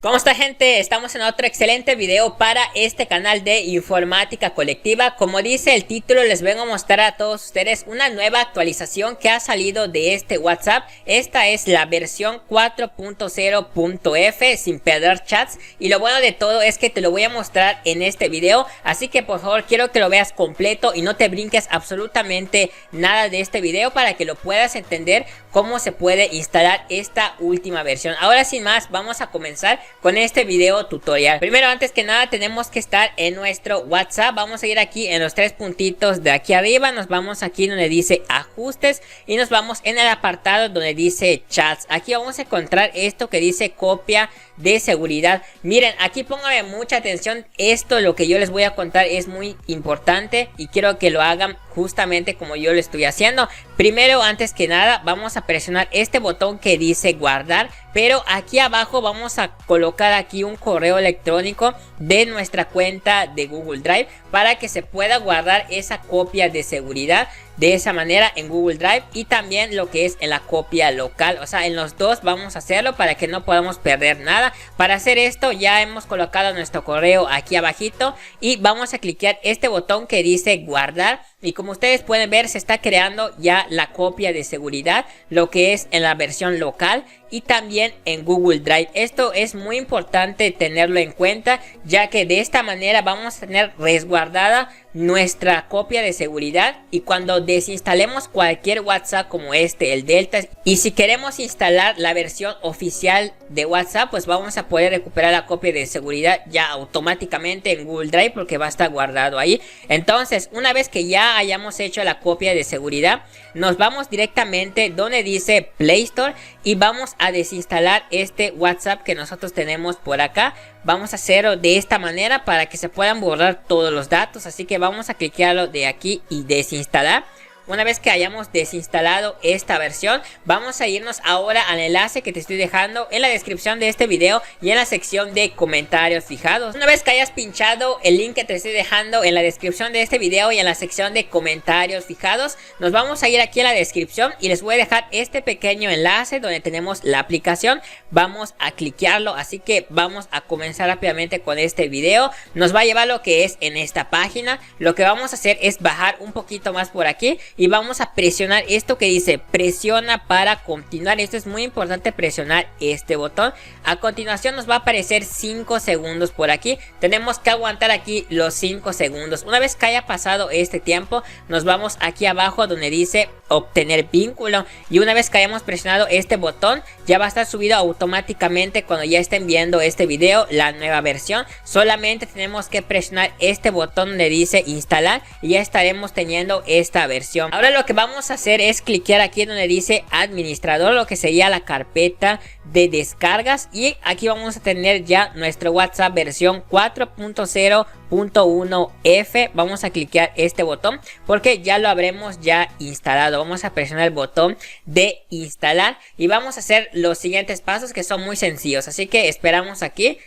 ¿Cómo está, gente? Estamos en otro excelente video para este canal de informática colectiva. Como dice el título, les vengo a mostrar a todos ustedes una nueva actualización que ha salido de este WhatsApp. Esta es la versión 4.0.f sin perder chats, y lo bueno de todo es que te lo voy a mostrar en este video, así que por favor quiero que lo veas completo y no te brinques absolutamente nada de este video para que lo puedas entender cómo se puede instalar esta última versión. Ahora sin más, vamos a comenzar con este video tutorial. Primero, antes que nada, tenemos que estar en nuestro WhatsApp. Vamos a ir aquí en los tres puntitos de aquí arriba, nos vamos aquí donde dice ajustes y nos vamos en el apartado donde dice chats. Aquí vamos a encontrar esto que dice copia de seguridad. Miren, aquí pónganme mucha atención, esto lo que yo les voy a contar es muy importante y quiero que lo hagan justamente como yo lo estoy haciendo. Primero, antes que nada, vamos a presionar este botón que dice guardar, pero aquí abajo vamos a colocar aquí un correo electrónico de nuestra cuenta de Google Drive para que se pueda guardar esa copia de seguridad de esa manera en Google Drive, y también lo que es en la copia local. O sea, en los dos vamos a hacerlo para que no podamos perder nada. Para hacer esto ya hemos colocado nuestro correo aquí abajito y vamos a clicar este botón que dice guardar, y como ustedes pueden ver se está creando ya la copia de seguridad, lo que es en la versión local y también en Google Drive. Esto es muy importante tenerlo en cuenta, ya que de esta manera vamos a tener resguardada nuestra copia de seguridad, y cuando desinstalemos cualquier WhatsApp como este, el Delta, y si queremos instalar la versión oficial de WhatsApp, pues vamos a poder recuperar la copia de seguridad ya automáticamente en Google Drive porque va a estar guardado ahí. Entonces, una vez que ya hayamos hecho la copia de seguridad, nos vamos directamente donde dice Play Store y vamos a desinstalar este WhatsApp que nosotros tenemos por acá. Vamos a hacerlo de esta manera para que se puedan borrar todos los datos, así que vamos a clicarlo de aquí y desinstalar. Una vez que hayamos desinstalado esta versión, vamos a irnos ahora al enlace que te estoy dejando en la descripción de este video y en la sección de comentarios fijados. Una vez que hayas pinchado el link que te estoy dejando en la descripción de este video y en la sección de comentarios fijados, nos vamos a ir aquí en la descripción y les voy a dejar este pequeño enlace donde tenemos la aplicación. Vamos a clicarlo, así que vamos a comenzar rápidamente con este video. Nos va a llevar lo que es en esta página. Lo que vamos a hacer es bajar un poquito más por aquí y vamos a presionar esto que dice presiona para continuar. Esto es muy importante, presionar este botón. A continuación nos va a aparecer 5 segundos por aquí. Tenemos que aguantar aquí los 5 segundos. Una vez que haya pasado este tiempo, nos vamos aquí abajo donde dice obtener vínculo, y una vez que hayamos presionado este botón ya va a estar subido automáticamente cuando ya estén viendo este video la nueva versión. Solamente tenemos que presionar este botón donde dice instalar y ya estaremos teniendo esta versión. Ahora lo que vamos a hacer es clicar aquí donde dice administrador, lo que sería la carpeta de descargas, y aquí vamos a tener ya nuestro WhatsApp versión 4.0.1f. Vamos a clicar este botón porque ya lo habremos ya instalado. Vamos a presionar el botón de instalar y vamos a hacer los siguientes pasos que son muy sencillos, así que esperamos aquí.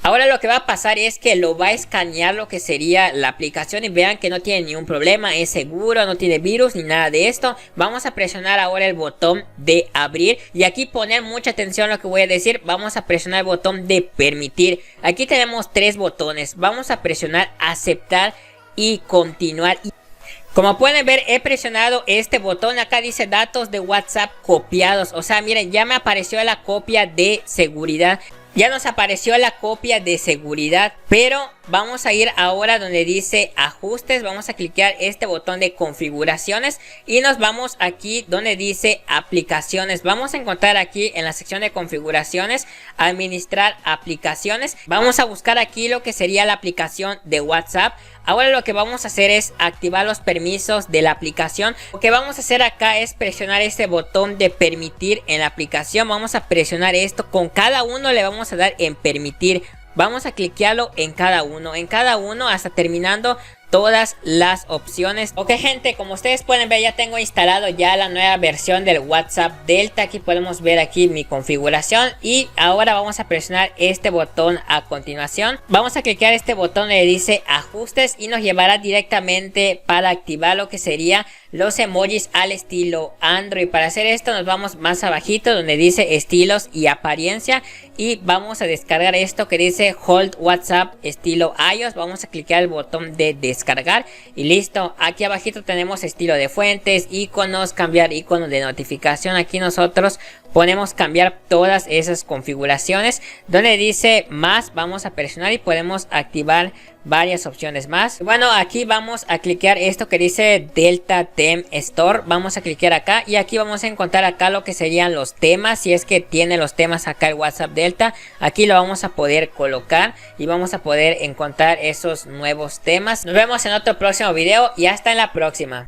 Ahora lo que va a pasar es que lo va a escanear lo que sería la aplicación y vean que no tiene ningún problema, es seguro, no tiene virus ni nada de esto. Vamos a presionar ahora el botón de abrir y aquí poner mucha atención a lo que voy a decir. Vamos a presionar el botón de permitir. Aquí tenemos tres botones. Vamos a presionar aceptar y continuar. Como pueden ver, he presionado este botón. Acá dice datos de WhatsApp copiados. O sea, miren, ya me apareció la copia de seguridad. Ya nos apareció la copia de seguridad, pero vamos a ir ahora donde dice ajustes. Vamos a clicar este botón de configuraciones y nos vamos aquí donde dice aplicaciones. Vamos a encontrar aquí en la sección de configuraciones administrar aplicaciones. Vamos a buscar aquí lo que sería la aplicación de WhatsApp. Ahora lo que vamos a hacer es activar los permisos de la aplicación. Lo que vamos a hacer acá es presionar este botón de permitir en la aplicación. Vamos a presionar esto, con cada uno le vamos a dar en permitir. Vamos a clicarlo en cada uno hasta terminando todas las opciones. Ok gente, como ustedes pueden ver, ya tengo instalado ya la nueva versión del WhatsApp Delta. Aquí podemos ver aquí mi configuración y ahora vamos a presionar este botón a continuación. Vamos a clicar este botón donde dice ajustes y nos llevará directamente para activar lo que sería los emojis al estilo Android. Para hacer esto nos vamos más abajito donde dice estilos y apariencia y vamos a descargar esto que dice Hold WhatsApp estilo iOS. Vamos a clicar el botón de descargar y listo. Aquí abajito tenemos estilo de fuentes, iconos, cambiar iconos de notificación. Aquí nosotros podemos cambiar todas esas configuraciones. Donde dice más vamos a presionar y podemos activar varias opciones más. Bueno, aquí vamos a clicar esto que dice Delta Theme Store. Vamos a clicar acá y aquí vamos a encontrar acá lo que serían los temas. Si es que tiene los temas acá el WhatsApp Delta, aquí lo vamos a poder colocar y vamos a poder encontrar esos nuevos temas. Nos vemos en otro próximo video y hasta en la próxima.